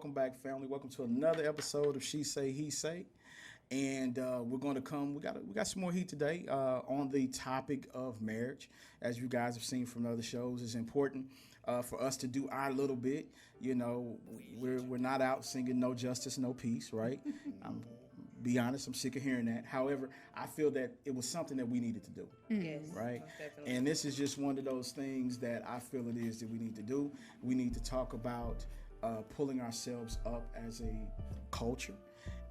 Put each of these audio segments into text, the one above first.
Welcome back, family. Welcome to another episode of She Say He Say, and we're going to come. We got some more heat today on the topic of marriage. As you guys have seen from other shows, it's important for us to do our little bit. You know, we're not out singing "No Justice, No Peace," right? Be honest, I'm sick of hearing that. However, I feel that it was something that we needed to do. Yes, Right? most definitely. And this is just one of those things that I feel it is that we need to do. We need to talk about pulling ourselves up as a culture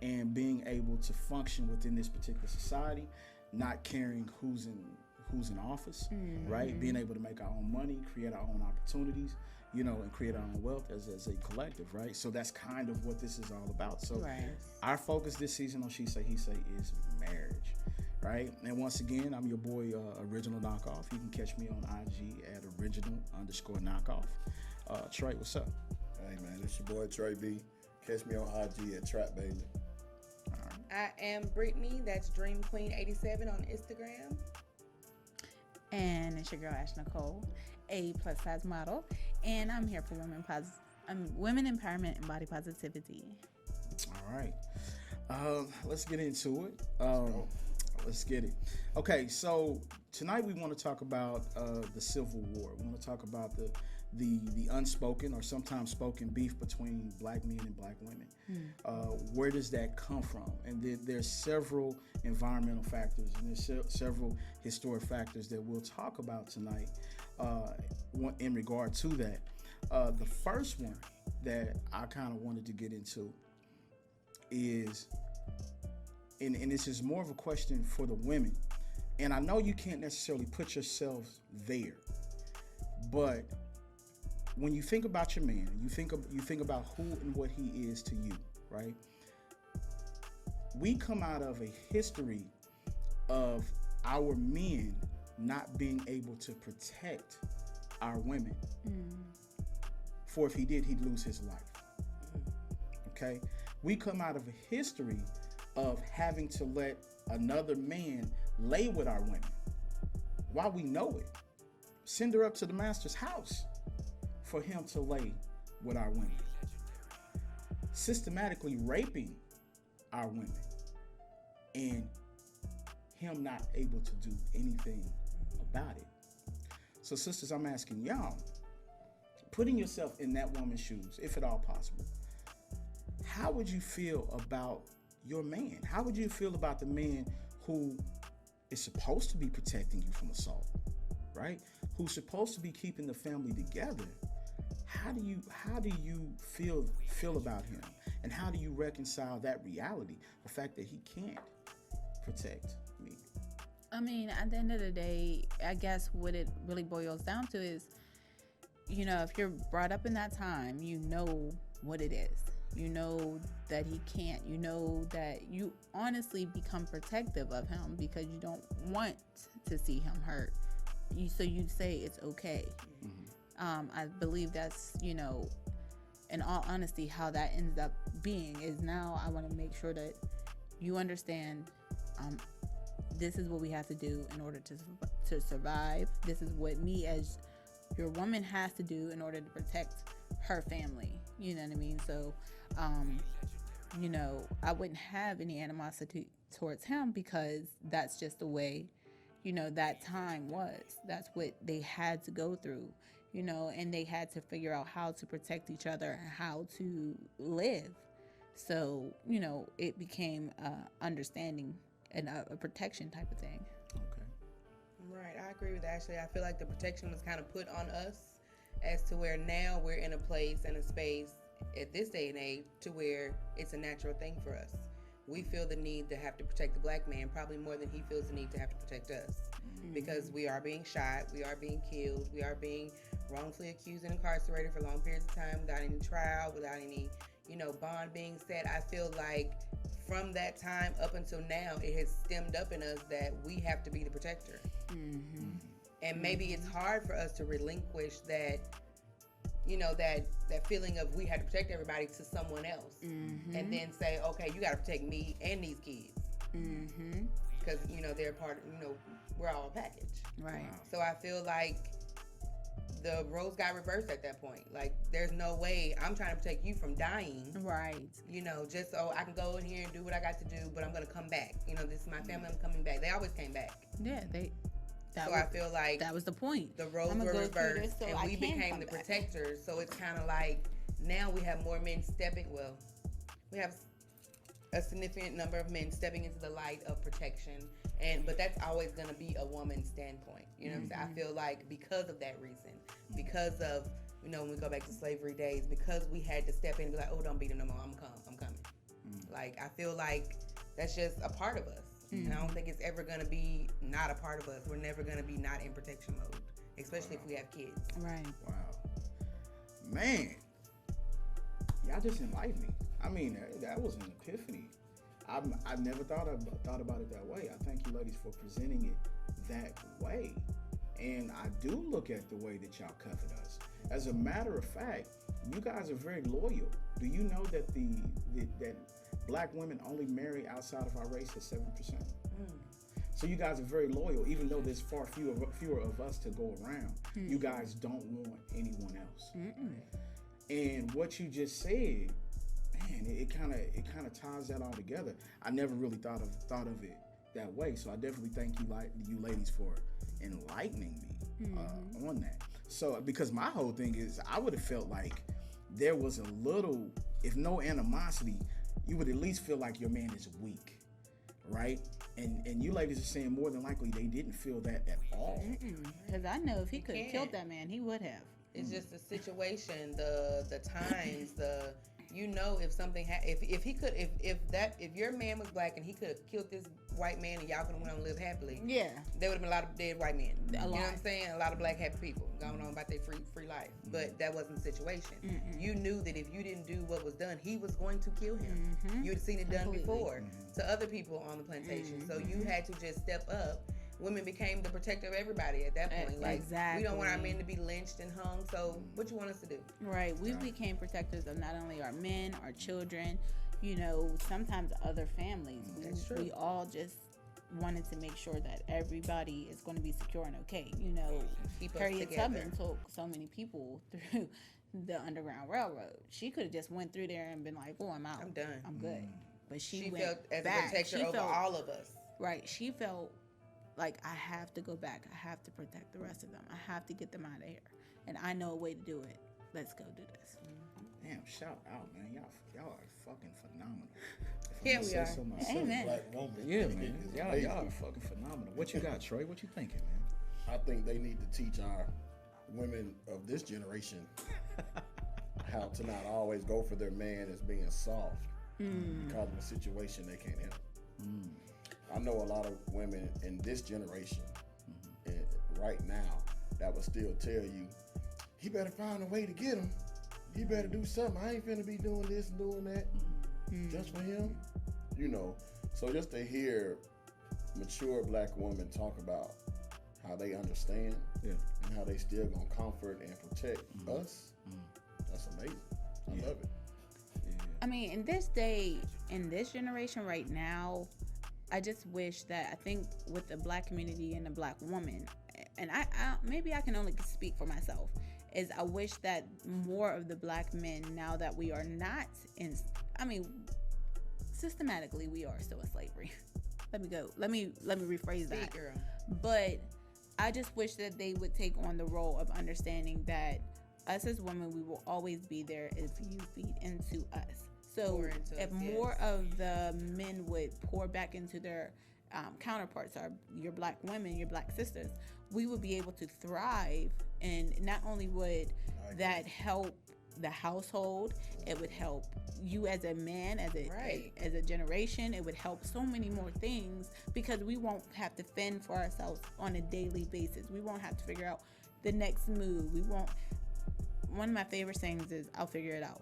and being able to function within this particular society, not caring who's in office, right? Being able to make our own money, create our own opportunities, you know, and create our own wealth as a collective, right? So that's kind of what this is all about. So Right. our focus this season on She Say He Say is marriage, right? And once again, I'm your boy, Original Knockoff. You can catch me on IG at original_knockoff. Trey, what's up? Hey man, it's your boy Trey B. Catch me on IG at Trap Baby. I am Brittany. That's Dream Queen 87 on Instagram. And it's your girl Ash Nicole, a plus size model, and I'm here for women empowerment and body positivity. All right. Let's get into it. Let's get it. Okay, so tonight we want to talk about the Civil War. We want to talk about the unspoken or sometimes spoken beef between black men and black women. Where does that come from? And there's several environmental factors and there's several historic factors that we'll talk about tonight in regard to that. The first one that I kind of wanted to get into is, and this is more of a question for the women, and I know you can't necessarily put yourselves there, but when you think about your man, you think about who and what he is to you, right? We come out of a history of our men not being able to protect our women. For if he did, he'd lose his life. Okay? We come out of a history of having to let another man lay with our women while we know it. Send her up to the master's house for him to lay with our women. Systematically raping our women and him not able to do anything about it. So sisters, I'm asking y'all, putting yourself in that woman's shoes, if at all possible, how would you feel about your man? How would you feel about the man who is supposed to be protecting you from assault, right? Who's supposed to be keeping the family together? How do you feel about him? And how do you reconcile that reality, the fact that he can't protect me? I mean, at the end of the day, I guess what it really boils down to is, you know, if you're brought up in that time, you know what it is. You know that he can't. You know that you honestly become protective of him because you don't want to see him hurt. So you say it's okay. I believe that's, you know, in all honesty, how that ends up being is now I want to make sure that you understand this is what we have to do in order to survive. This is what me as your woman has to do in order to protect her family. You know what I mean? So, you know, I wouldn't have any animosity towards him because that's just the way, you know, that time was. That's what they had to go through, you know, and they had to figure out how to protect each other and how to live. So, you know, it became understanding and a protection type of thing. Okay. Right, I agree with Ashley. I feel like the protection was kind of put on us as to where now we're in a place and a space at this day and age to where it's a natural thing for us. We feel the need to have to protect the black man probably more than he feels the need to have to protect us because we are being shot, we are being killed, we are being wrongfully accused and incarcerated for long periods of time without any trial, without any, you know, bond being set. I feel like from that time up until now, it has stemmed up in us that we have to be the protector. And maybe it's hard for us to relinquish that, you know, that feeling of we had to protect everybody to someone else. And then say, okay, you got to protect me and these kids. Because, you know, they're part of, you know, we're all a package. Right. Wow. So I feel like the roles got reversed at that point. Like, there's no way I'm trying to protect you from dying. Right. You know, just so I can go in here and do what I got to do, but I'm gonna come back. You know, this is my family. I'm coming back. They always came back. Yeah, So I feel like that was the point. the roles I'ma were go through reversed, this so and I we can became come the back. protectors. So it's kind of like now we have more men stepping. Well, we have a significant number of men stepping into the light of protection, but that's always going to be a woman's standpoint. You know what I'm saying? I feel like because of that reason, because of, you know, when we go back to slavery days, because we had to step in and be like, oh, don't beat him no more. I'm coming. Like, I feel like that's just a part of us. And I don't think it's ever going to be not a part of us. We're never going to be not in protection mode, especially if we have kids. Right. Wow. Man. Y'all just enlightened me. I mean, that was an epiphany. I never thought about it that way. I thank you ladies for presenting it that way. And I do look at the way that y'all covered us. As a matter of fact, you guys are very loyal. Do you know that that black women only marry outside of our race at 7%? So you guys are very loyal, even though there's far fewer of us to go around. You guys don't want anyone else. And what you just said, man, it kind of ties that all together. I never really thought of it that way. So I definitely thank you ladies for enlightening me on that. So because my whole thing is, I would have felt like there was a little, if no animosity, you would at least feel like your man is weak, right? And you ladies are saying more than likely they didn't feel that at all. Because I know if he could have can't. killed that man, he would have. It's just the situation, the times, you know, if something if your man was black and he could have killed this white man and y'all could have went on and lived happily, Yeah. there would have been a lot of dead white men. You know lot. what I'm saying? A lot of black happy people going on about their free life. But that wasn't the situation. You knew that if you didn't do what was done, he was going to kill him. You had seen it done Completely. before to other people on the plantation. So you had to just step up. Women became the protector of everybody at that point. Like, we don't want our men to be lynched and hung. So what you want us to do? Right. We became protectors of not only our men, our children, you know, sometimes other families. That's true. We all just wanted to make sure that everybody is going to be secure and okay. You know, Keep us Harriet together. Tubman took so many people through the Underground Railroad. She could have just went through there and been like, oh, I'm out. I'm done. I'm good. But she went felt as back. a protector She over felt- all of us. Right. She felt like, I have to go back. I have to protect the rest of them. I have to get them out of here. And I know a way to do it. Let's go do this. Damn, shout out, man. Y'all are fucking phenomenal. If Yeah, I we say are. so myself. Amen. Black woman. Yeah, man. It's Y'all amazing. are fucking phenomenal. What you got, Troy? What you thinking, man? I think they need to teach our women of this generation how to not always go for their man as being soft because of a situation they can't handle. I know a lot of women in this generation right now that will still tell you, he better find a way to get him. He better do something. I ain't finna be doing this and doing that just for him. You know, so just to hear mature black women talk about how they understand Yeah. and how they still gonna comfort and protect us, that's amazing. I love it. I mean, in this day, in this generation right now, I just wish that, I think with the black community and the black woman, and I maybe I can only speak for myself, is I wish that more of the black men, now that we are not in, I mean, systematically we are still in slavery. Let me rephrase that. Speak, girl. But I just wish that they would take on the role of understanding that us as women, we will always be there if you feed into us. So Pour into if us, more yes. of the men would pour back into their counterparts, your black women, your black sisters, we would be able to thrive. And not only would that help the household, it would help you as a man, as a generation. It would help so many more things, because we won't have to fend for ourselves on a daily basis. We won't have to figure out the next move. We won't. One of my favorite sayings is, I'll figure it out.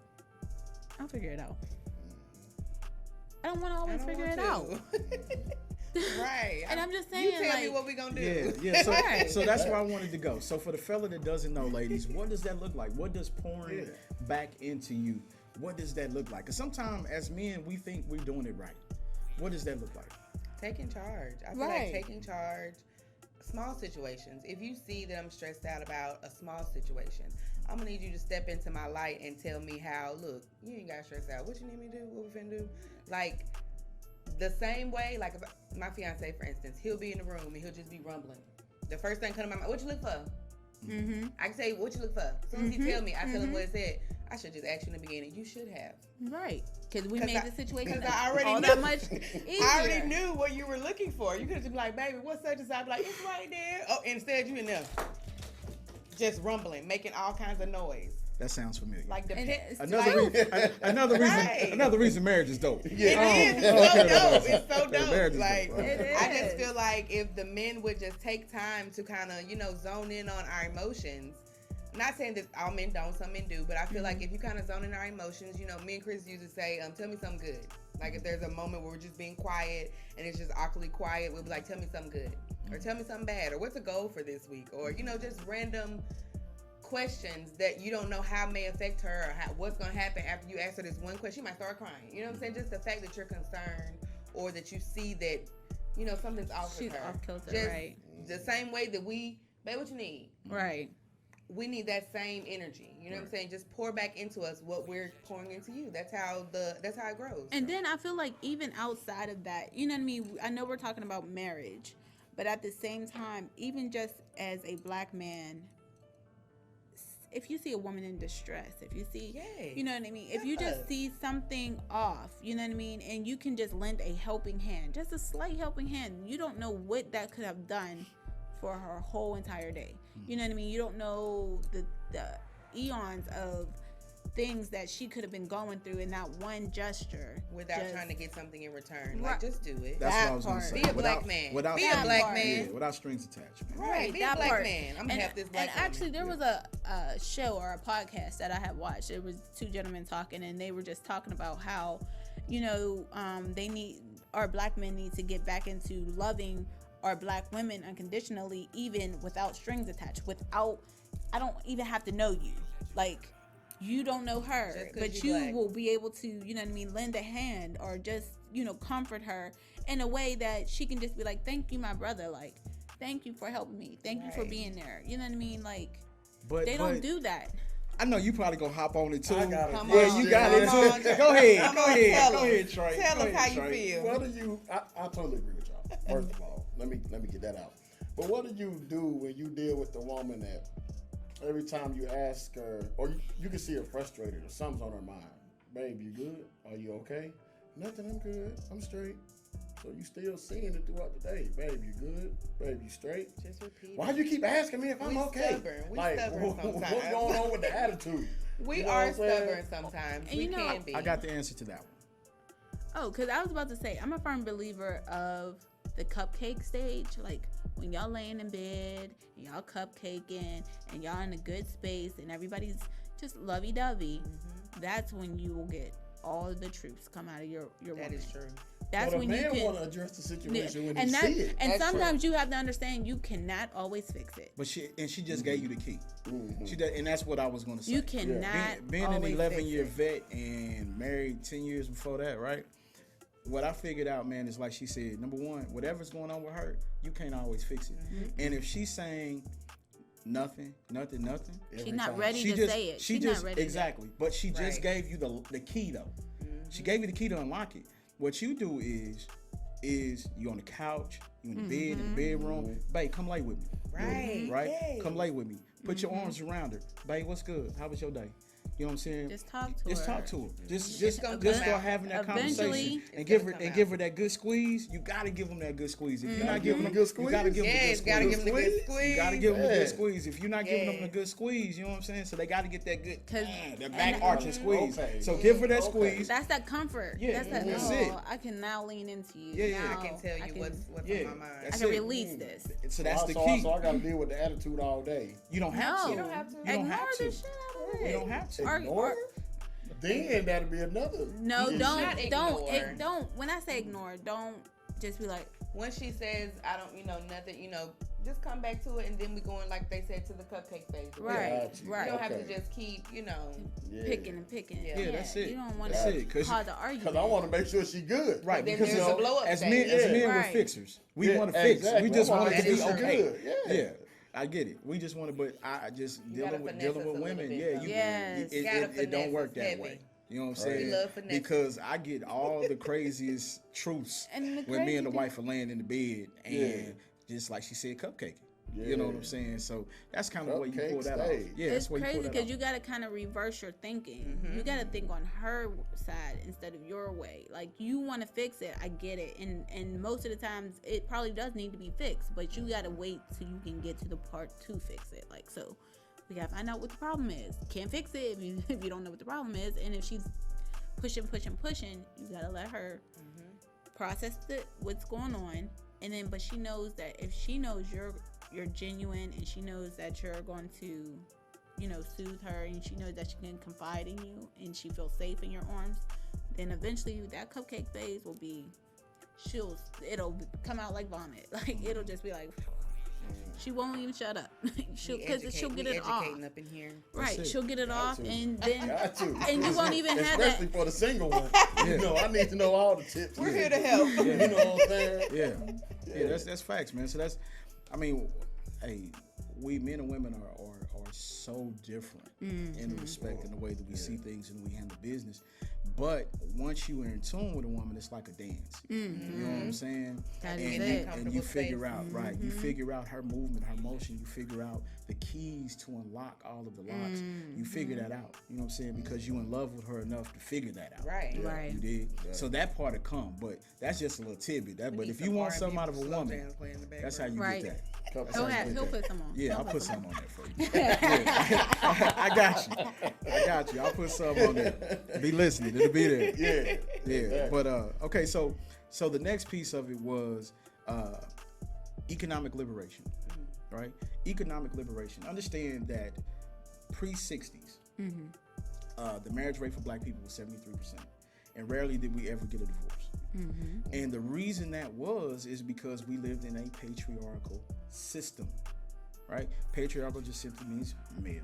I'll figure it out. I don't want to always figure it out. Right. And I'm just You saying, tell me like, what we gonna do. Yeah. So, Right. so that's where I wanted to go. So for the fella that doesn't know, ladies, what does that look like? What does pouring back into you? What does that look like? Because sometimes as men, we think we're doing it right. What does that look like? Taking charge. I feel like Right. taking charge, small situations. If you see that I'm stressed out about a small situation, I'm gonna need you to step into my light and tell me how. Look, you ain't got stressed out. What you need me to do? What we finna do? Like the same way. Like if my fiance, for instance, he'll be in the room and he'll just be rumbling. The first thing come to my mind, what you look for? Mm-hmm. I can say, what you look for? As soon as he tell me, I tell him what it said. I should just ask you in the beginning. You should have. Right. Because we made the situation I already all knew. that much easier. I already knew what you were looking for. You could have just been like, baby, what's such and such? I'd be like, it's right there. Oh, instead you in there just rumbling, making all kinds of noise. That sounds familiar. Like the And pit. it's Another reason. Right. Another reason marriage is dope. It is. It's so dope. It's so Marriage dope. is Like, dope. It I just is. feel like if the men would just take time to kind of, zone in on our emotions. Not saying that all men don't, some men do, but I feel like if you kind of zone in our emotions, me and Chris used to say, tell me something good. Like if there's a moment where we're just being quiet and it's just awkwardly quiet, we'll be like, tell me something good. Or tell me something bad. Or what's the goal for this week? Or, just random questions that you don't know how may affect her or what's going to happen after you ask her this one question. She might start crying. You know what I'm saying? Just the fact that you're concerned or that you see that, something's off She's with her. off kilter, Just right. the same way that babe, what you need? Right. We need that same energy. You know what I'm saying? Just pour back into us what we're pouring into you. That's how it grows. And then I feel like even outside of that, you know what I mean? I know we're talking about marriage, but at the same time, even just as a black man, if you see a woman in distress, if you see, you know what I mean? If you just see something off, you know what I mean? And you can just lend a helping hand, just a slight helping hand. You don't know what that could have done for her whole entire day. You know what I mean? You don't know the eons of things that she could have been going through in that one gesture. Without trying to get something in return. Right. Like, just do it. That's what I was going to say. Be a black man. Be a black man. Yeah, without strings attached. Man. Right. Be a black man. I'm going to have this black And actually, there was a show or a podcast that I had watched. It was two gentlemen talking, and they were just talking about how, our black men need to get back into loving our black women unconditionally, even without strings attached. I don't even have to know you. Like, you don't know her, but you will be able to, lend a hand or just, comfort her in a way that she can just be like, thank you, my brother. Like, thank you for helping me. Thank you for being there. You know what I mean? Like, they don't do that. I know you probably gonna hop on it too. I got it. You got it too. Go ahead, Trey. Tell us how you feel. What do you? I totally agree with y'all. First of all, let me get that out. But what do you do when you deal with the woman that every time you ask her, or you can see her frustrated or something's on her mind? Babe, you good? Are you okay? Nothing. I'm good. I'm straight. So you still seeing it throughout the day. Babe, you good? Babe, you straight? Just repeat. Why you keep asking me if I'm okay? Stubborn. We stubborn sometimes. What's going on with the attitude? We You know are what I'm saying? stubborn sometimes. And We can be. I got the answer to that one. Oh, because I was about to say, I'm a firm believer of the cupcake stage. Like, when y'all laying in bed, and y'all cupcaking, and y'all in a good space, and everybody's just lovey-dovey, that's when you will get all of the truths come out of your woman. That is true. That's But when a you man can... want to address the situation when and he that, see it. and That's sometimes you have to understand you cannot always fix it. But she just gave you the key. She did, and that's what I was going to say. You cannot being an always 11-year fix vet and married 10 years before that, right? What I figured out, man, is like she said, number one, whatever's going on with her, you can't always fix it. And if she's saying nothing, She's not time. ready to say it. She's not ready. Exactly. But she just Right. gave you the key, though. She gave you the key to unlock it. What you do is you on the couch, you in the bed, in the bedroom. Babe, come lay with me. Right. Right? Yes. Come lay with me. Put your arms around her. Babe, what's good? How was your day? You know what I'm saying? Just talk to Just her. talk to her. Just gonna start come out. having that Eventually, conversation and it's give gonna her come and give her that good squeeze. You gotta give them that good squeeze. If you're not giving them good squeeze? you gotta give them Yes, the gotta good give them the good squeeze. You gotta give them the Yeah. good squeeze. If you're not giving them Yeah. the good squeeze, you know what I'm saying? So they gotta get that good, 'Cause- that back and- arching squeeze. Okay. So give her that Okay. squeeze. That's that comfort. Yeah, that's that. that's Oh, it. I can now lean into you. Yeah, yeah. Now I can tell you what's Yeah, on my mind. I that's can it. release this. So that's the So key. I got to deal with the attitude all day. You don't have No, to. You don't have to. You don't Ignore have the to. shit out of it. You don't have to. Ignore it? Then that'll be another. No, issue. don't. Not ignore. Don't. When I say ignore, don't just be like, When she says, I don't, nothing, just come back to it, and then we going, like they said, to the cupcake phase. Right, Got you. right. You don't have to Okay. just keep, Yeah. Picking and picking. Yeah, that's it. You don't want That's it, to 'cause cause the argument. Because I want to make sure she good. Right, Then because there's a blow up as phase. men, Yeah. we're Right. fixers. We Yeah, want to fix. exactly. We just I want wanna it to make be sure she okay. good. Yeah. Yeah. I get it. We just want to, but I just You gotta dealing finesse with us a women. little bit, Yeah, though. you, Yes. it, Gotta it, it don't finesse work us that heavy. way. You know what I'm Right. saying? We love finesse. Because I get all the craziest truths And the when me and the crazy wife are laying in the bed and Yeah. just like she said, cupcake. You know what I'm Yeah. saying? So that's kind of the way you pull Cupcake that stage. off. Yeah, It's that's where you crazy pull that because off. you got to kind of reverse your thinking. You got to think on her side instead of your way. Like, you want to fix it, I get it, and most of the times it probably does need to be fixed, but you got to wait till you can get to the part to fix it. Like, so we got to find out what the problem is. Can't fix it if you if you don't know what the problem is, and if she's pushing, you got to let her process what's going on, and then but she knows that if she knows you're genuine, and she knows that you're going to, you know, soothe her, and she knows that she can confide in you, and she feels safe in your arms, then eventually that cupcake phase will be, it'll come out like vomit. Like, it'll just be like, she won't even shut up. she'll get it off. Up in here. Right, it. she'll get it off, to. and then Got to. and you won't even have Especially that. for the single one. You know, I need to know all the tips. We're here to help. You know what I'm saying? Yeah, that's facts, man. So that's, I mean, hey, we men and women are so different in the respect and the way that we see things and we handle business. But once you are in tune with a woman, it's like a dance. You know what I'm saying? That and, is you, it. and you figure Space. out, right? You figure out her movement, her motion. You figure out the keys to unlock all of the locks. You figure that out. You know what I'm saying? Because you in love with her enough to figure that out. Right. Right. You did. So that part will come, but that's just a little tidbit. But if you want something out of a woman, that's how you Right. get that. Couple He'll seconds. he'll put some on. Yeah, He'll I'll put some some on there for you. Yeah. I got you. I'll put some on there. Be listening. It'll be there. Yeah. Yeah. Exactly. But okay, so the next piece of it was economic liberation, right? Economic liberation. Understand that pre-60s, the marriage rate for Black people was 73%, and rarely did we ever get a divorce. And the reason that is because we lived in a patriarchal system, right? Patriarchal just simply means male.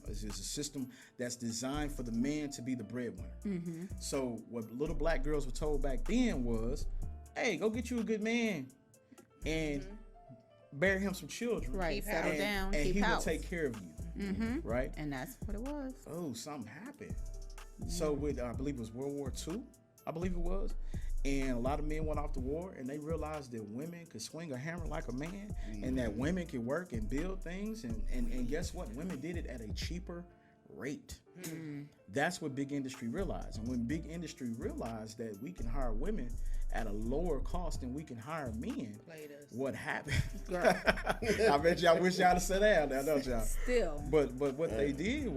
It's a system that's designed for the man to be the breadwinner. So what little Black girls were told back then was, hey, go get you a good man and bear him some children. Right, Keep settle house. down, And keep he house. will take care of you, right? And that's what it was. Oh, something happened. So with, I believe it was World War II, I believe it was. And a lot of men went off to war and they realized that women could swing a hammer like a man and that women could work and build things. And guess what? Women did it at a cheaper rate. That's what big industry realized. And when big industry realized that we can hire women at a lower cost than we can hire men, Played us. what happened? I bet y'all wish y'all to sit down now, don't y'all? Still. But what they did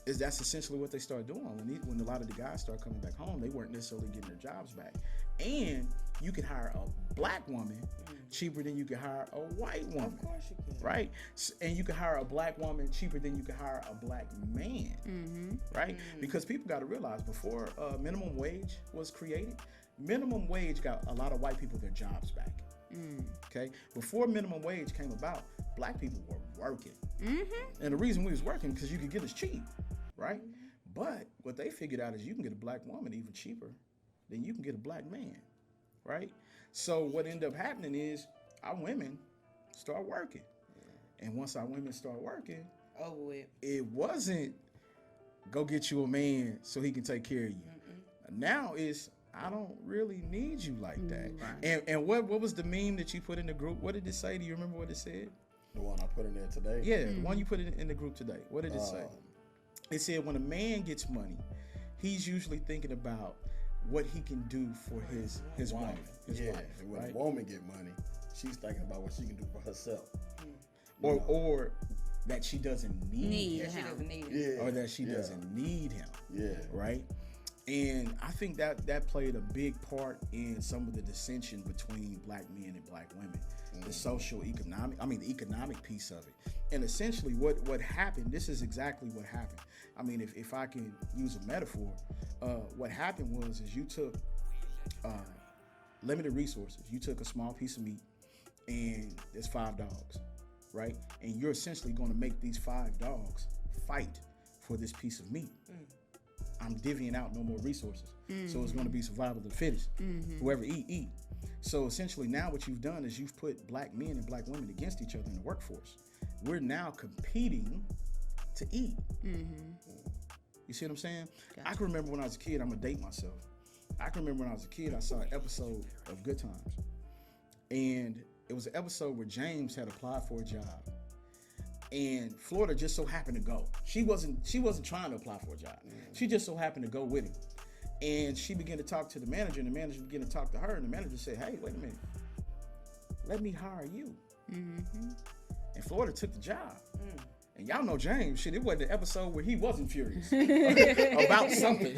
is that's essentially what they started doing. When a lot of the guys started coming back home, they weren't necessarily getting their jobs back. And you could hire a Black woman cheaper than you could hire a white woman. Of course you can. Right? And you could hire a Black woman cheaper than you could hire a Black man. Right? Because people got to realize before minimum wage was created, minimum wage got a lot of white people their jobs back. Okay? Before minimum wage came about, Black people were working. And the reason we was working because you could get us cheap, right? But what they figured out is you can get a Black woman even cheaper than you can get a Black man, right? So what ended up happening is our women start working. And once our women start working, Over with. it wasn't go get you a man so he can take care of you. Now it's I don't really need you like that. And what was the meme that you put in the group? What did it say? Do you remember what it said? The one I put in there today. Yeah, the one you put in the group today. What did it say? It said when a man gets money, he's usually thinking about what he can do for his woman, his wife, And when right? a woman get money, she's thinking about what she can do for herself. Or that she doesn't need Yeah, she him. doesn't need it. Yeah. or that she doesn't need him, Yeah. right? And I think that played a big part in some of the dissension between Black men and Black women, the the economic piece of it. And essentially what happened, this is exactly what happened. I mean, if I can use a metaphor, what happened was you took limited resources. You took a small piece of meat and there's 5 dogs, right? And you're essentially going to make these 5 dogs fight for this piece of meat. I'm divvying out no more resources. So it's going to be survival of the fittest. Whoever eat. So essentially now what you've done is you've put black men and black women against each other in the workforce. We're now competing to eat. You see what I'm saying? Gotcha. I can remember when I was a kid, I'm going to date myself. I can remember when I was a kid, I saw an episode of Good Times. And it was an episode where James had applied for a job. And Florida just so happened to go. She wasn't trying to apply for a job. She just so happened to go with him. And she began to talk to the manager, and the manager began to talk to her, and the manager said, "Hey, wait a minute. Let me hire you." And Florida took the job. And y'all know James, shit, it wasn't an episode where he wasn't furious about something.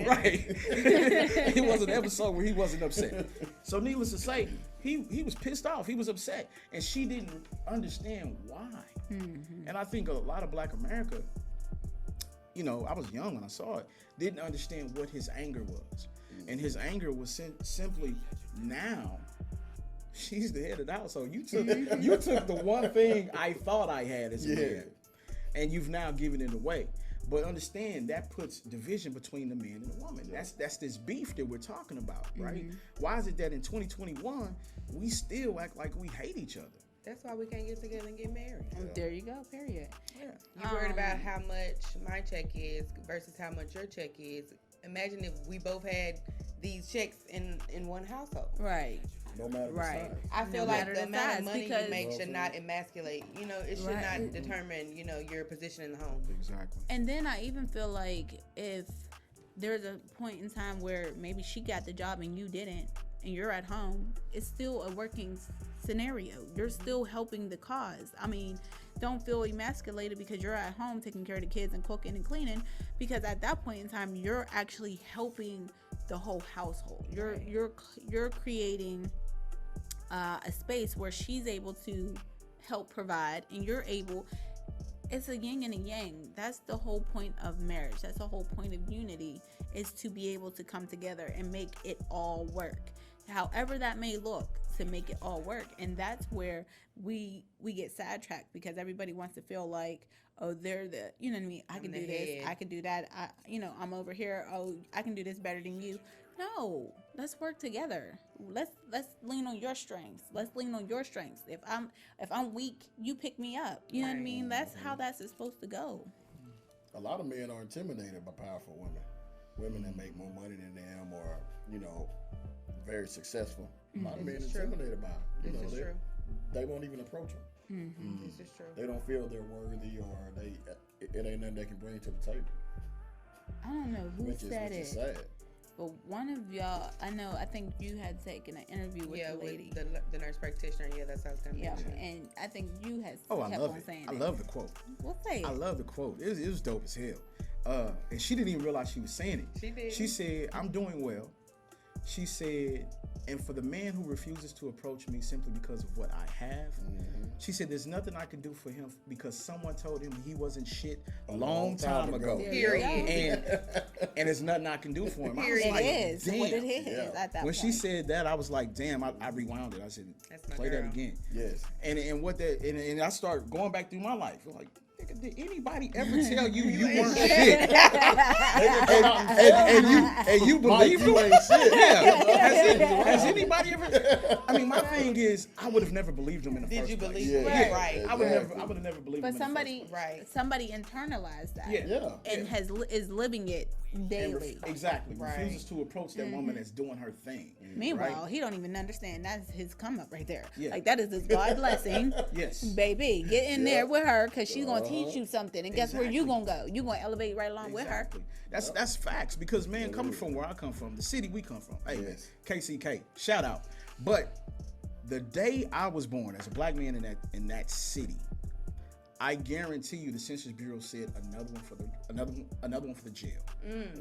Right. It was an episode where he wasn't upset. So needless to say, he was pissed off. He was upset. And she didn't understand why. And I think a lot of Black America, you know, I was young when I saw it, didn't understand what his anger was. And his anger was simply, now she's the head of the household. You took the one thing I thought I had as a man, and you've now given it away. But understand that puts division between the man and the woman. That's this beef that we're talking about, right? Why is it that in 2021 we still act like we hate each other? That's why we can't get together and get married. There you go. Period. You worried about how much my check is versus how much your check is. Imagine if we both had these checks in one household. Right. No matter the size. I feel No like matter the the amount of size, money because- you make should not emasculate. You know, it should Right. not determine, you know, your position in the home. Exactly. And then I even feel like if there's a point in time where maybe she got the job and you didn't, and you're at home, it's still a working scenario. You're still helping the cause. I mean, don't feel emasculated because you're at home taking care of the kids and cooking and cleaning, because at that point in time you're actually helping the whole household. You're creating a space where she's able to help provide, and you're able. It's a yin and a yang. That's the whole point of marriage. That's the whole point of unity, is to be able to come together and make it all work. However that may look, to make it all work. And that's where we get sidetracked, because everybody wants to feel like, oh, they're the, you know what I mean? I can do this, I can do that. I'm over here. Oh, I can do this better than you. No, let's work together. Let's lean on your strengths. Let's lean on your strengths. If I'm weak, you pick me up. You know what I mean? That's how that's supposed to go. A lot of men are intimidated by powerful women. Women that make more money than them, or, you know, very successful. A lot of men intimidated by them. This is true. They won't even approach them. This is true. They don't feel they're worthy, or it ain't nothing they can bring to the table. I don't know who said which it. is sad. But one of y'all, I think you had taken an interview with the lady. With the nurse practitioner. Yeah, that's what I was going to mention. And I think you had Oh, I kept love on it. saying I it. love the quote. We'll say it. I love the quote. It was dope as hell. And she didn't even realize she was saying it. She did. She said, "I'm doing well." She said, "And for the man who refuses to approach me simply because of what I have," she said, "there's nothing I can do for him because someone told him he wasn't shit a long time ago. Period. And there's nothing I can do for him." I was Period. like, It is damn. what it is Yeah. at that When point. she said that, I was like, damn, I rewound it. I said, That's my play girl. that again. Yes. And what that, and I start going back through my life. I'm like, nigga, did anybody ever tell you weren't shit? and you believe you it? ain't shit. Yeah. Has anybody ever? I mean, my thing is, I would have never believed them in the Did first you place. believe Yeah. it? Right. Right. I would have never believed But them in the somebody, Right. somebody internalized that, Yeah. and is living it daily. Exactly. Right. Refuses to approach that woman that's doing her thing. Meanwhile, right? he don't even understand that's his come up right there. Yeah. Like, that is his God blessing. Yes. Baby, get in there with her, because she's gonna teach you something, and guess where you Exactly. gonna go? You gonna elevate right along with her. Exactly. That's facts, because man, coming from where I come from, the city we come from, hey man, Yes. KCK, shout out. But the day I was born as a black man in that city, I guarantee you the Census Bureau said another one for the jail,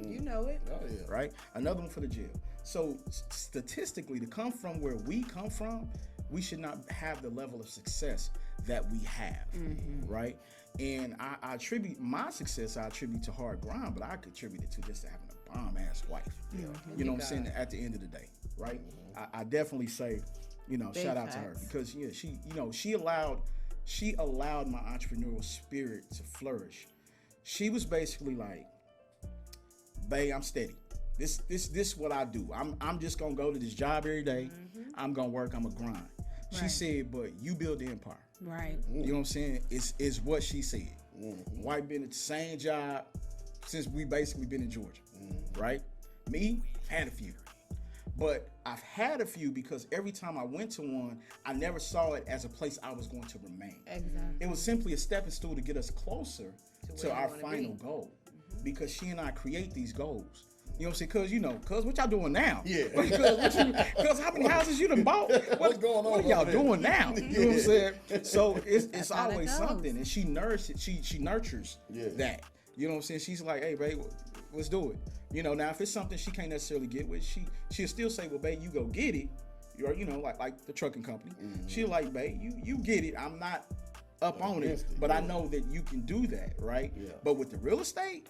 You know it. Oh yeah. right? Another one for the jail. So statistically, to come from where we come from, we should not have the level of success that we have, right? And I attribute my success, I attribute to hard grind, but I contribute it to just having a bomb ass wife. You know what I'm saying? At the end of the day, right? I definitely say, You know, Big shout out to her facts. because yeah, she allowed my entrepreneurial spirit to flourish. She was basically like, "Babe, I'm steady. This what I do. I'm just gonna go to this job every day. I'm gonna work. I'm gonna grind." She Right. said, "But you build the empire." Right. You know what I'm saying? It's what she said. White been at the same job since we basically been in Georgia, right? Me, had a few. But I've had a few because every time I went to one, I never saw it as a place I was going to remain. Exactly. It was simply a stepping stool to get us closer to where you our wanna final be. goal. Because she and I create these goals. You know what I'm saying? Cause what y'all doing now? Yeah. Cause how many houses you done bought? What's going on What are y'all over there? doing now? You know what I'm saying? So it's That's how it always goes. something, and she nurtures Yeah. that. You know what I'm saying? She's like, hey, babe, let's do it. You know, now if it's something she can't necessarily get with, she'll still say, well, babe, you go get it. Or like the trucking company. She'll like, babe, you get it. I'm not up on it, Against it, but I yeah. know that you can do that, right? Yeah. But with the real estate,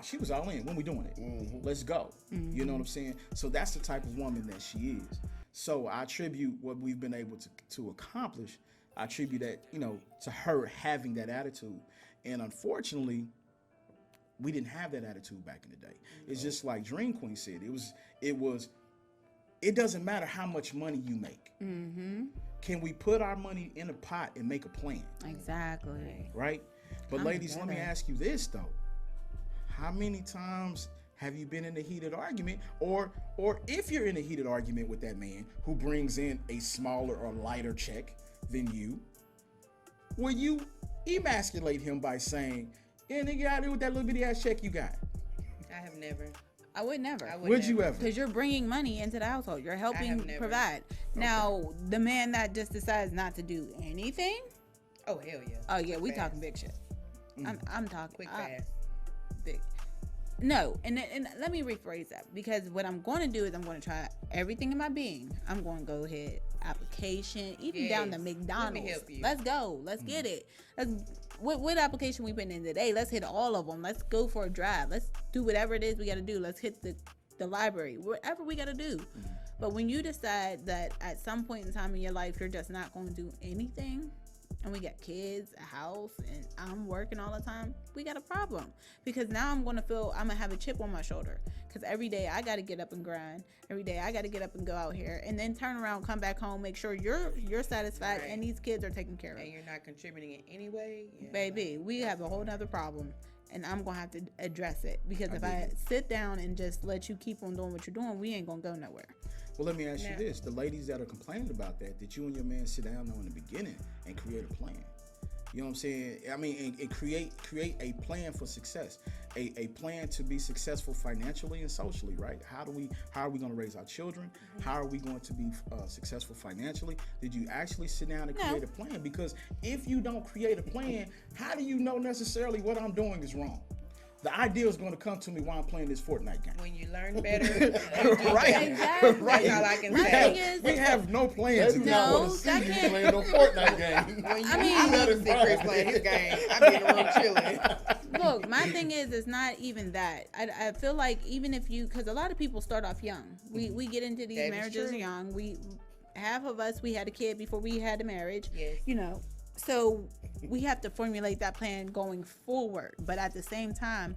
she was all in. When we doing it? Let's go. You know what I'm saying? So that's the type of woman that she is. So I attribute what we've been able to accomplish. I attribute that, to her having that attitude. And unfortunately, we didn't have that attitude back in the day. It's just like Dream Queen said. It doesn't matter how much money you make. Can we put our money in a pot and make a plan? Exactly. Right? But I'm ladies, let me together. ask you this though. How many times have you been in a heated argument? Or if you're in a heated argument with that man who brings in a smaller or lighter check than you, will you emasculate him by saying, yeah, nigga, I do with that little bitty ass check you got? I have never. I would never. Would you ever? Because you're bringing money into the household. You're helping never. provide. Now, the man that just decides not to do anything. Oh hell yeah. Oh yeah, we Quick talking fast. big shit. I'm talking Quick fast. big. No, and let me rephrase that, because what I'm going to do is I'm going to try everything in my being. I'm going to go ahead, application, even down to Yes. McDonald's. Let me help you. Let's go. Let's get it. What application we putting in today? Let's hit all of them. Let's go for a drive. Let's do whatever it is we got to do. Let's hit the library, whatever we got to do. But when you decide that at some point in time in your life you're just not going to do anything, and we got kids, a house, and I'm working all the time, we got a problem. Because now I'm going to have a chip on my shoulder. Because every day I got to get up and grind. Every day I got to get up and go out here, and then turn around, come back home, make sure you're satisfied, Right. and these kids are taken care of. And you're not contributing in any way. Yeah. Baby, we have a whole nother problem, and I'm going to have to address it. Because if dig I it. sit down and just let you keep on doing what you're doing, we ain't going to go nowhere. Well, let me ask you Now- this. The ladies that are complaining about that, did you and your man sit down though in the beginning and create a plan? You know what I'm saying? I mean, and create a plan for success, a plan to be successful financially and socially, right? How are we going to raise our children? How are we going to be successful financially? Did you actually sit down and No. create a plan? Because if you don't create a plan, how do you know necessarily what I'm doing is wrong? The idea is going to come to me while I'm playing this Fortnite game. When you learn better, you do Right. better. Exactly. Right. That's all I can My say. thing is, We have no plans. They do in not No, want to see that you can't- playing no Fortnite game. When you I mean- I love to see Chris playing his game. I be in the room chilling. Look, my thing is, it's not even that. I feel like even if because a lot of people start off young. We get into these That is marriages true. young. Half of us, we had a kid before we had the marriage. Yes. So we have to formulate that plan going forward. But at the same time,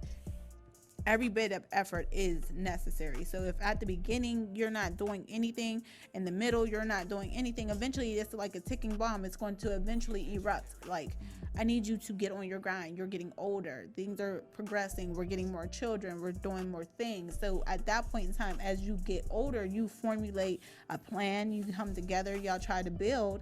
every bit of effort is necessary. So if at the beginning you're not doing anything, in the middle you're not doing anything, eventually it's like a ticking bomb. It's going to eventually erupt. Like, I need you to get on your grind. You're getting older. Things are progressing. We're getting more children. We're doing more things. So at that point in time, as you get older, you formulate a plan. You come together. Y'all try to build.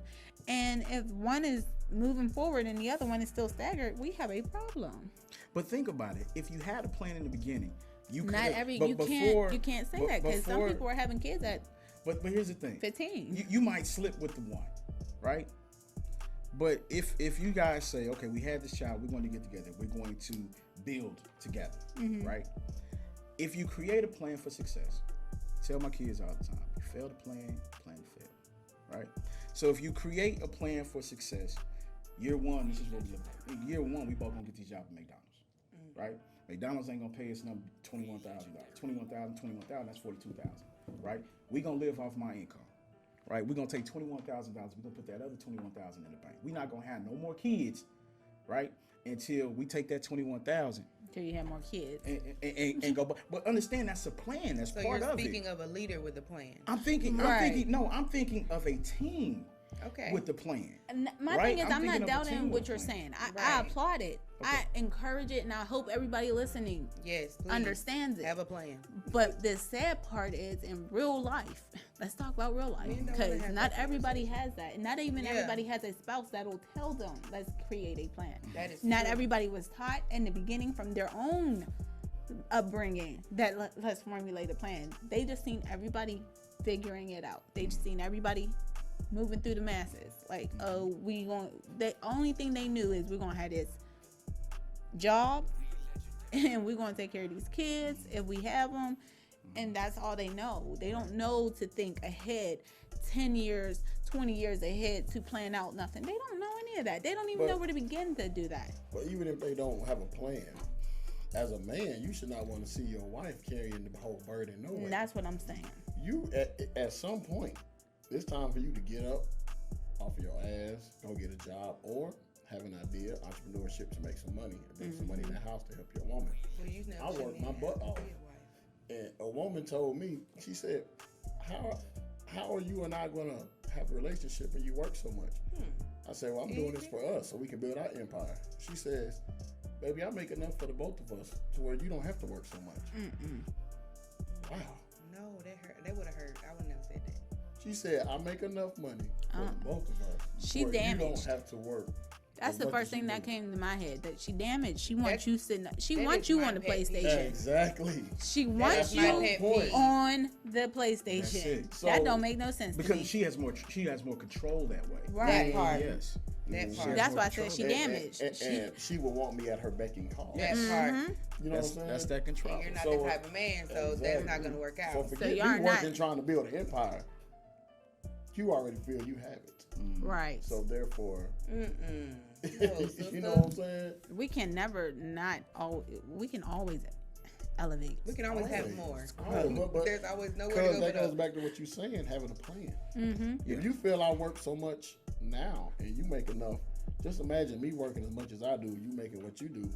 And if one is moving forward and the other one is still staggered, we have a problem. But think about it. If you had a plan in the beginning, you could. Not every but you before- can't say but that, because some before- people are having kids at But here's the thing. 15. You might slip with the one, right? But if you guys say, okay, we had this child, we're going to get together, we're going to build together, right? If you create a plan for success, tell my kids all the time, you fail to plan, plan to fail, right? So if you create a plan for success, year one, this is what we look like. In year one, we both gonna get these jobs at McDonald's, right? McDonald's ain't gonna pay us number $21,000. $21,000, that's $42,000, right? We gonna live off my income, right? We're gonna take $21,000. We're gonna put that other $21,000 in the bank. We're not gonna have no more kids, right? Until we take that 21,000 Till you have more kids. and go. But understand that's a plan. That's So part you're of speaking it. of a leader with a plan. I'm thinking of a team Okay. with the plan. And my Right? thing is, I'm I'm not thinking of a doubting team what with you're a plan. saying. I Right. applaud it. I encourage it, and I hope everybody listening Yes, please. understands it. Have a plan. But the sad part is, in real life, let's talk about real life, Men don't wanna because have not that everybody has that, and not even Yeah. everybody has a spouse that will tell them, let's create a plan. That is Not true. everybody was taught in the beginning from their own upbringing that let's formulate a plan. They just seen everybody figuring it out. They just seen everybody moving through the masses. Like, oh, the only thing they knew is we're gonna have this job and we're gonna take care of these kids if we have them, and that's all they know. They don't know to think ahead 10 years, 20 years ahead to plan out nothing. They don't know any of that. They don't even But- know where to begin to do that. But even if they don't have a plan, as a man, you should not want to see your wife carrying the whole burden. No way. And that's what I'm saying. You at some point, it's time for you to get up off your ass, go get a job, or have an idea, entrepreneurship to make some money, and bring some money in the house to help your woman. Well, you never I shouldn't worked my even butt have to off. be a wife. And a woman told me, she said, how are you and I gonna have a relationship and you work so much? I said, well, I'm doing this for us so we can build our empire. She says, baby, I make enough for the both of us to where you don't have to work so much. Wow. No, that hurt. That would have hurt. I would never said that. She said, I make enough money for the both of us. She where you damaged. don't have to work. That's as the much first as you thing that do. came to my head. That she damaged. She wants That's- you sitting. She that wants is you my on the pet peeve. PlayStation. Exactly. She wants That's you my pet peeve. on the That's PlayStation. it. So- That don't make no sense to Because me. she has more control that way. Right. That part. Yes. That She part. has That's more why I said control. she damaged. And she would want me at her beck and call. That part. You know That's, what I'm saying? that's that control. And you're not So- the type of man, so that's Exactly. not going to work out. So forget y'all me are working not- trying to build an empire. You already feel you have it. Right. So therefore, Mm-mm. No, you know what I'm saying? We can never not. We can always elevate. We can always have Always. more. Always, but There's always nowhere to Because go that but goes up. back to what you're saying, having a plan. Mm-hmm. If you feel I work so much now and you make enough, just imagine me working as much as I do, you making what you do,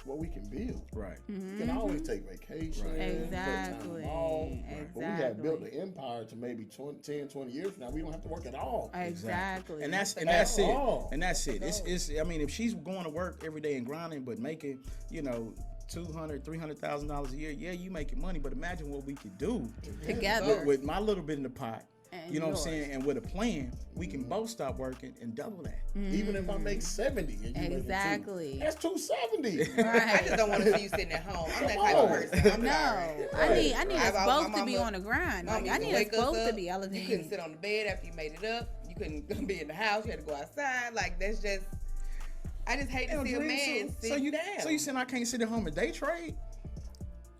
what we can build. Right. You can always take vacation, Right. take Exactly. time off. But we have built Exactly. an empire to maybe 10, 20 years from now. We don't have to work at all. Exactly. And that's it. That's all. And that's it. It's I mean, if she's going to work every day and grinding, but making, $200,000-$300,000 a year, yeah, you making money. But imagine what we could do together. with my little bit in the pot. And You know what I'm yours. saying? And with a plan, we can both stop working and double that. Even if I make 70 and you making two, Exactly. that's 270. I Right. just don't want to see you sitting at home. I'm that Come type of on. person. I'm No, sorry. I need us My both to mama- be on the grind. Mama Like, I used to need us wake both to up, be You couldn't elevated. sit on the bed after you made it up. You couldn't be in the house. You had to go outside. Like, that's just, I just hate to see a man sit. so you down. saying I can't sit at home and day trade?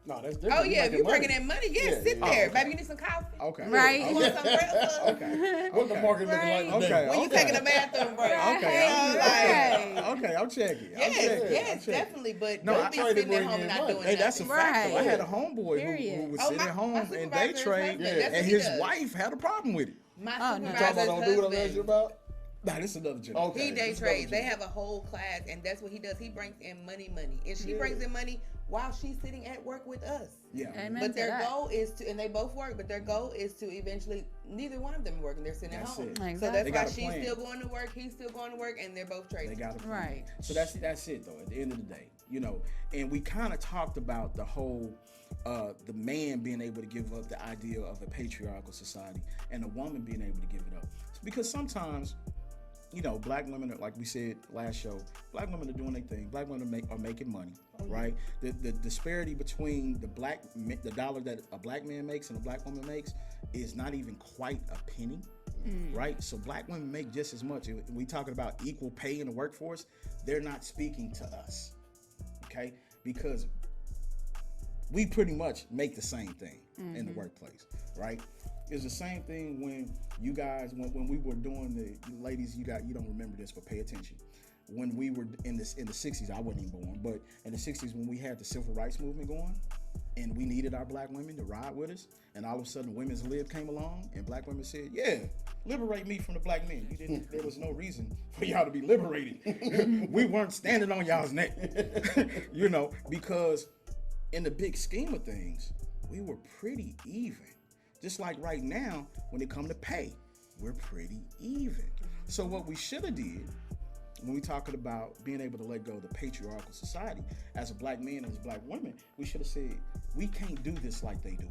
No, that's different. Oh yeah, if making you money. bringing in money, yes, Yeah, sit yeah. there. Oh, okay. Baby, you need some coffee. Okay. Right. You Okay. want some breakfast? Okay. What the market looking like Right. today? Okay. When you taking a bathroom break. Okay. Right. Okay. I'm checking. I'm Yes, checking. yes, I'm checking. definitely. But No, don't I be try to sitting at bring home in and not money. doing Hey, that's a nothing. fact. Though. I Right. had a homeboy Period. who would Oh, sit my- at home my and supervisor day is trade, husband. That's and what he his does. wife had a problem with it. My Oh, no. You talking about supervisor's don't do what I'm asking you husband. about? Nah, this is another joke. Okay. He day this is trades. They another have a whole class, and that's what he does. He brings in money, and she Yeah. brings in money while she's sitting at work with us. Yeah. Amen But to their that. goal is to, and they both work, but their goal is to eventually, neither one of them working. They're sitting at That's home. it. So Exactly. that's They why got a she's plan. still going to work, he's still going to work, and they're both They trading. got a plan. Right. So that's it though. At the end of the day, and we kind of talked about the whole, the man being able to give up the idea of a patriarchal society, and the woman being able to give it up. Because sometimes, black women are, like we said last show, black women are doing their thing. Black women are making money, right? The disparity between the dollar that a black man makes and a black woman makes is not even quite a penny. Right, so black women make just as much. We talking about equal pay in the workforce. They're not speaking to us, okay? Because we pretty much make the same thing in the workplace, right? It's the same thing when you guys, when we were doing the ladies. You don't remember this, but pay attention. When we were in the 60s, I wasn't even born, but in the 60s when we had the civil rights movement going, and we needed our black women to ride with us, and all of a sudden women's lib came along and black women said, yeah, liberate me from the black men. You didn't. There was no reason for y'all to be liberated. We weren't standing on y'all's neck. You know, because in the big scheme of things, we were pretty even. Just like right now, when it come to pay, we're pretty even. So what we should have did, when we talking about being able to let go of the patriarchal society, as a black man, as black women, we should have said, we can't do this like they do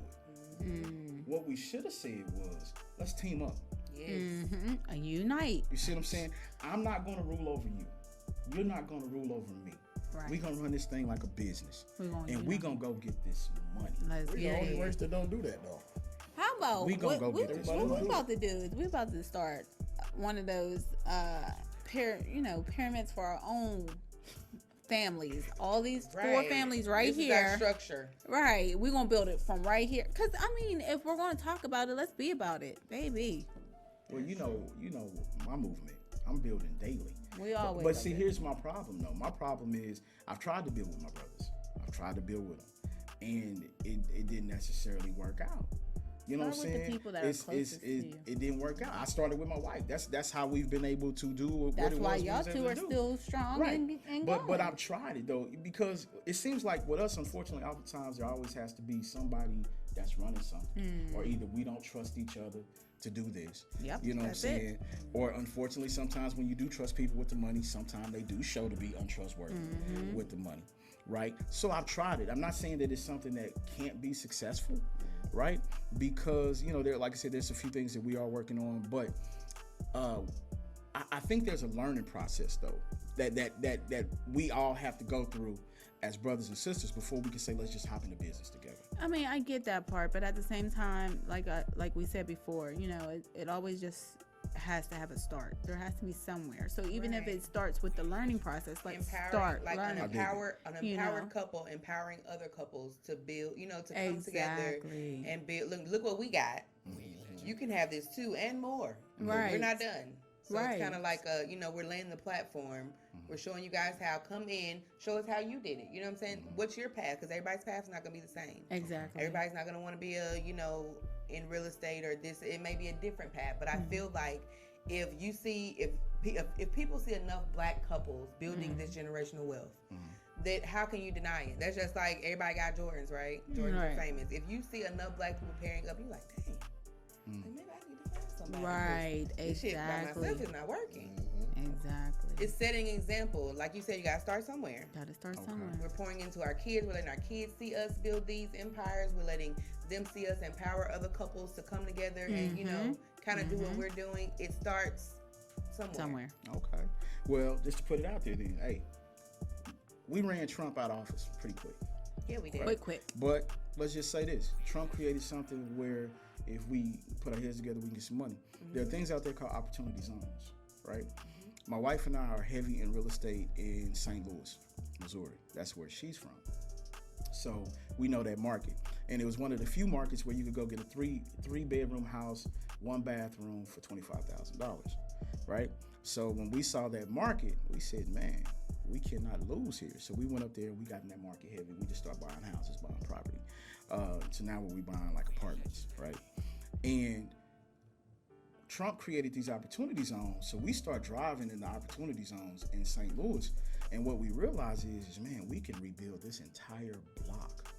it. What we should have said was, let's team up. Yes. Unite. You see what I'm saying? I'm not going to rule over you. You're not going to rule over me. Right. We're going to run this thing like a business. We're gonna and we're going to go get this money. Let's We're the get only it. race that don't do that though. How about We gonna go get this. what we about to do is we about to start one of those pyramids for our own families. All these four families right This is our here. structure. Right. We're gonna build it from right here. Cause I mean, if we're gonna talk about it, let's be about it, baby. Well, you know my movement. I'm building daily. We always But do see, it. here's my problem though. My problem is I've tried to build with my brothers. I've tried to build with them, and it didn't necessarily work out. You know what I'm Start with the saying? people that are closest to you. It didn't work out. I started with my wife. That's how we've been able to do what That's it why was we y'all was able two to are do. still strong Right. and But going. I've tried it though, because it seems like with us, unfortunately, oftentimes there always has to be somebody that's running something, or either we don't trust each other to do this. Yep, You know what I'm that's it. saying? Or unfortunately, sometimes when you do trust people with the money, sometimes they do show to be untrustworthy with the money, right? So I've tried it. I'm not saying that it's something that can't be successful, right? Because there, like I said, there's a few things that we are working on, but I think there's a learning process though that we all have to go through as brothers and sisters before we can say let's just hop into business together. I mean, I get that part, but at the same time, like we said before, it always just has to have a start. There has to be somewhere. So even if Right. it starts with the learning process, let's start like learning. an empowered know? couple empowering other couples to build, to come together Exactly. and build. Look what we got. You can have this too and more. Right. We're not done. So Right. it's kind of like we're laying the platform. We're showing you guys how. Come in, show us how you did it. You know what I'm saying? What's your path? Because everybody's path is not gonna be the same. Exactly. Everybody's not gonna want to be in real estate or this. It may be a different path, but I feel like if people see enough black couples building this generational wealth, that how can you deny it? That's just like everybody got Jordans, right? Jordans are Right. famous. If you see enough black people pairing up, you're like, dang, like, maybe I need to find somebody. Right. This shit by Exactly. myself is not working. Exactly. It's setting an example. Like you said, you gotta start somewhere. Gotta start somewhere. We're pouring into our kids. We're letting our kids see us build these empires. We're letting them see us empower other couples to come together and kind of do what we're doing. It starts somewhere. Okay. Well, just to put it out there then, hey, we ran Trump out of office pretty quick. Yeah, we did. Quick. But let's just say this. Trump created something where if we put our heads together, we can get some money. There are things out there called opportunity zones, right? My wife and I are heavy in real estate in St. Louis, Missouri. That's where she's from. So we know that market. And it was one of the few markets where you could go get a three bedroom house, 1 bathroom for $25,000, right? So when we saw that market, we said, man, we cannot lose here. So we went up there and we got in that market heavy. We just started buying houses, buying property. So now we're buying like apartments, right? And Trump created these opportunity zones. So we start driving in the opportunity zones in St. Louis. And what we realize is, man, we can rebuild this entire block,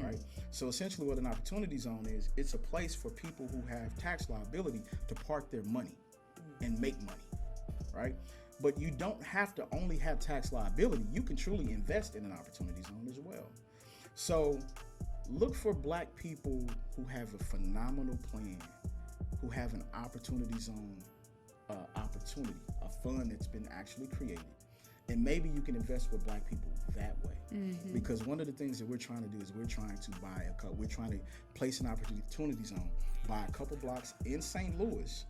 right? So essentially what an opportunity zone is, it's a place for people who have tax liability to park their money and make money, right? But you don't have to only have tax liability. You can truly invest in an opportunity zone as well. So look for black people who have a phenomenal plan, who have an opportunity zone, opportunity, a fund that's been actually created. And maybe you can invest with black people that way. Because one of the things that we're trying to do is we're trying to place an opportunity zone, buy a couple blocks in St. Louis,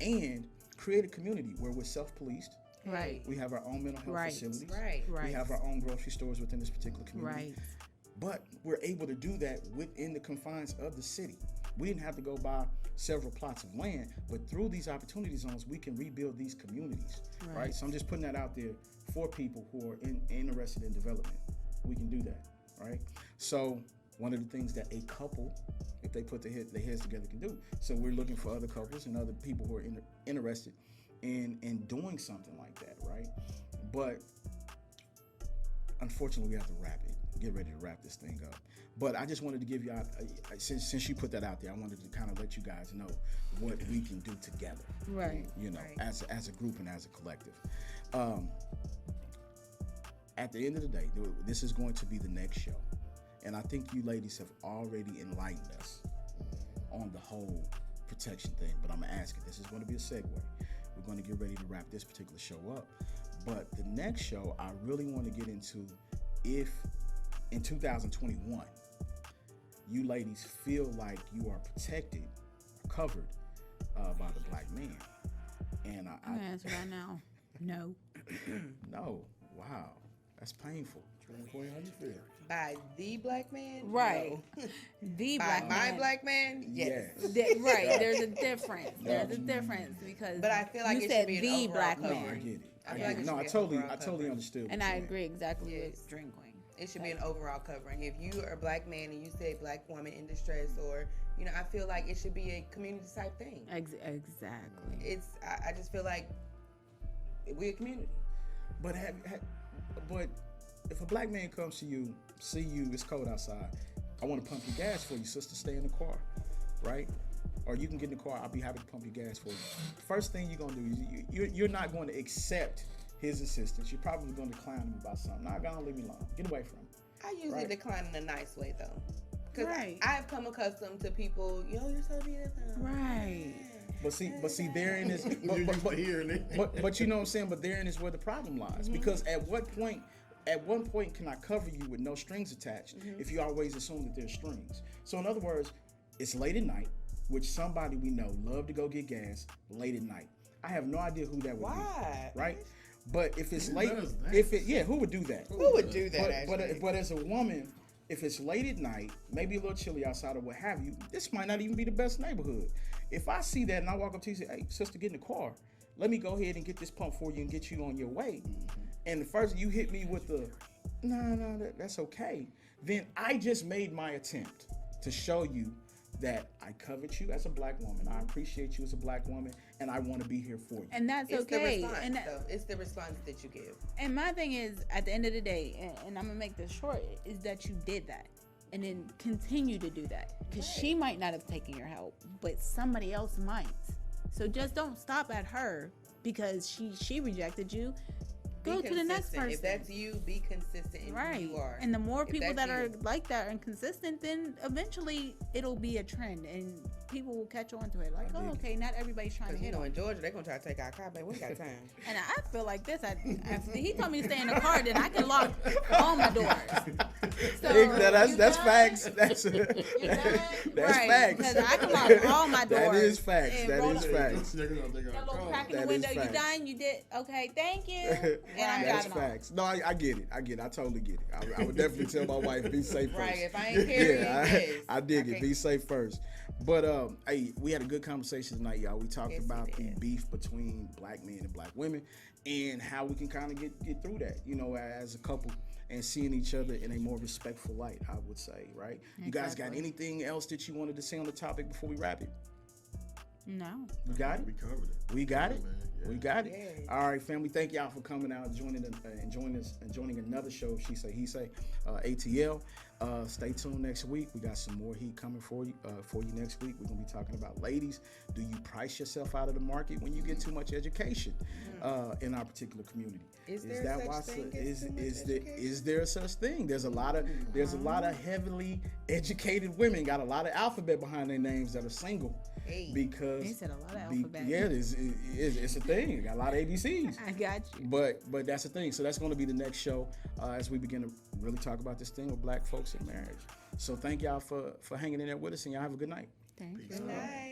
and create a community where we're self-policed. Right. We have our own mental health Right. facilities. Right. Right. We have our own grocery stores within this particular community. Right. But we're able to do that within the confines of the city. We didn't have to go buy several plots of land, but through these opportunity zones, we can rebuild these communities, right? So I'm just putting that out there for people who are interested in development. We can do that, right? So one of the things that a couple, if they put their heads together, can do. So we're looking for other couples and other people who are interested in doing something like that, right? But unfortunately, we have to get ready to wrap this thing up. But I just wanted to give you, since you put that out there, I wanted to kind of let you guys know what we can do together. Right. You know, Right. as a group and as a collective. At the end of the day, this is going to be the next show. And I think you ladies have already enlightened us on the whole protection thing. But I'm going to ask you, this is going to be a segue. We're going to get ready to wrap this particular show up. But the next show, I really want to get into if in 2021, you ladies feel like you are protected, covered by the black man. And I'm gonna answer that now. No. No, wow, that's painful. Queen, how you feel? By the black man? Right. No. The By black my man. black man? Yes. Right. There's a difference. There's a difference because. But I feel like you it said should be an the overall black No, coverage. I man, get it. I feel like it No, should I be an totally overall coverage. understood. and what I you're saying. agree exactly Yes. with Dream Queen. It should be an overall covering. If you are a black man and you say black woman in distress, or I feel like it should be a community type thing. Exactly. I just feel like we're a community. But but if a black man comes to you, see you, it's cold outside, I want to pump your gas for you, sister, stay in the car, right? Or you can get in the car, I'll be happy to pump your gas for you. First thing you're going to do is you're not going to accept his assistance. You're probably going to decline him about something. Nah, go on, leave me alone. Get away from him. I usually Right. decline in a nice way though, because Right. I've come accustomed to people. You're so beautiful. Right. But see, therein is, You're used to hearing it. but you know what I'm saying. But therein is where the problem lies. Because at one point, can I cover you with no strings attached? If you always assume that there's strings. So in other words, it's late at night, which somebody we know love to go get gas late at night. I have no idea who that would Why? be, right? But if it's Who late, does that? who would do that? Who would do that? But but as a woman, if it's late at night, maybe a little chilly outside or what have you, this might not even be the best neighborhood. If I see that and I walk up to you and say, hey, sister, get in the car. Let me go ahead and get this pump for you and get you on your way. And the first you hit me with the, no, that's okay. Then I just made my attempt to show you that I covet you as a black woman. I appreciate you as a black woman, and I want to be here for you. And that's It's okay. the response, And though. It's the response that you give. And my thing is, at the end of the day, and I'm gonna make this short, is that you did that, and then continue to do that, because she might not have taken your help, but somebody else might. So just don't stop at her because she rejected you. Go Be to the next consistent. person. If that's you, be consistent in Right. who you are. And the more If people that's that are you. like that and consistent, then eventually it'll be a trend and people will catch on to it. Like, I dig oh, it. okay, not everybody's trying to Because hit on. in Georgia, they're gonna try to take our car, but we ain't got time. And I feel like this. After he told me to stay in the car, then I can lock all my doors. So, That's you done? facts. That's You done? that's Right, facts. because I can lock all my doors. That is facts. and That roll is up- facts. That little crack in That the is window. You facts. done? You did? Okay, thank you. And I'm That's driving off. facts. No, I get it. I totally get it. I would definitely tell my wife, be safe first. Right, if I ain't carrying, yes. I dig it. can't- Be safe first. But hey, we had a good conversation tonight, y'all. We talked Yes, we about the did. beef between black men and black women and how we can kind of get through that, as a couple and seeing each other in a more respectful light, I would say, right? You guys got Exactly. anything else that you wanted to say on the topic before we wrap it? No. We got it? We covered it. We got it. man. Yeah. We got it. Yes. All right, family. Thank y'all for coming out, joining another show of She Say He Say, ATL. Stay tuned next week. We got some more heat coming for you next week. We're gonna be talking about, ladies, do you price yourself out of the market when you get too much education in our particular community? Is there such thing as too much education? Is there such thing? There's a lot of heavily educated women, got a lot of alphabet behind their names that are single. Hey. Because He said a lot of alphabet. yeah, it's a thing. Got a lot of ABCs. I got you. But that's the thing. So that's going to be the next show as we begin to really talk about this thing with black folks in marriage. So thank y'all for hanging in there with us, and y'all have a good night. Thank you. Good night.